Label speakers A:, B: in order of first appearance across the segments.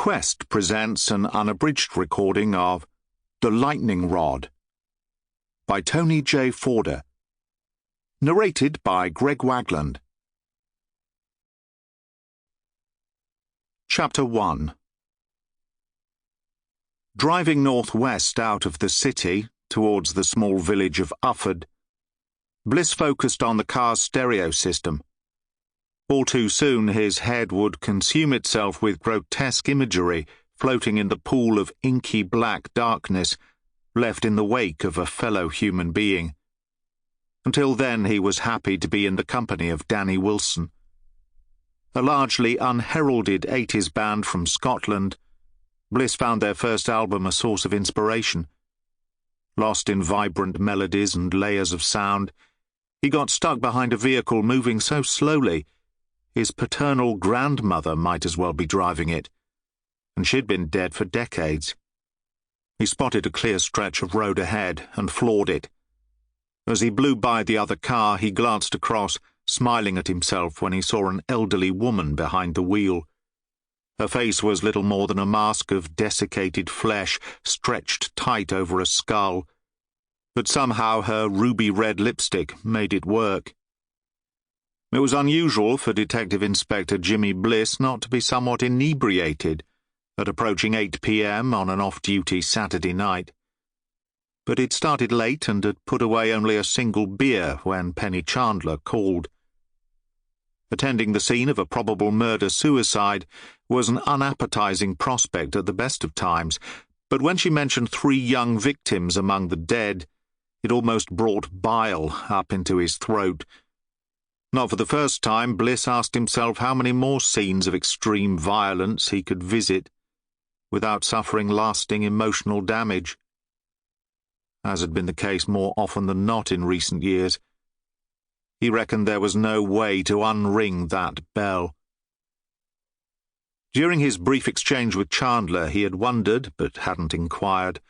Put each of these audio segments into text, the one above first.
A: Quest presents an unabridged recording of The Lightning Rod by Tony J. Forder, narrated by Greg Wagland. Chapter 1. Driving northwest out of the city, towards the small village of Ufford, Bliss focused on the car's stereo system. All too soon his head would consume itself with grotesque imagery floating in the pool of inky black darkness left in the wake of a fellow human being. Until then he was happy to be in the company of Danny Wilson. A largely unheralded 80s band from Scotland, Bliss found their first album a source of inspiration. Lost in vibrant melodies and layers of sound, he got stuck behind a vehicle moving so slowly his paternal grandmother might as well be driving it, and she'd been dead for decades. He spotted a clear stretch of road ahead and floored it. As he blew by the other car, he glanced across, smiling at himself when he saw an elderly woman behind the wheel. Her face was little more than a mask of desiccated flesh stretched tight over a skull, but somehow her ruby-red lipstick made it work. It was unusual for Detective Inspector Jimmy Bliss not to be somewhat inebriated at approaching 8 p.m. on an off-duty Saturday night. But he'd started late and had put away only a single beer when Penny Chandler called. Attending the scene of a probable murder-suicide was an unappetizing prospect at the best of times, but when she mentioned 3 young victims among the dead, it almost brought bile up into his throat. Not for the first time, Bliss asked himself how many more scenes of extreme violence he could visit without suffering lasting emotional damage. As had been the case more often than not in recent years, he reckoned there was no way to unring that bell. During his brief exchange with Chandler, he had wondered, but hadn't inquired,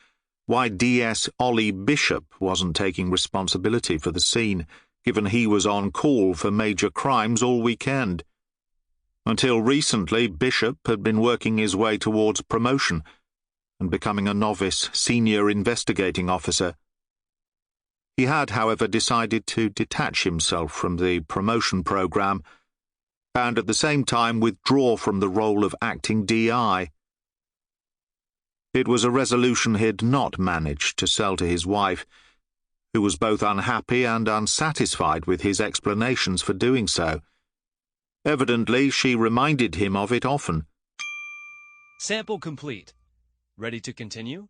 A: why DS Ollie Bishop wasn't taking responsibility for the scene, given he was on call for major crimes all weekend. Until recently, Bishop had been working his way towards promotion and becoming a novice senior investigating officer. He had, however, decided to detach himself from the promotion program and at the same time withdraw from the role of acting DI. It was a resolution he'd not managed to sell to his wife, who was both unhappy and unsatisfied with his explanations for doing so. Evidently, she reminded him of it often.
B: Sample complete. Ready to continue?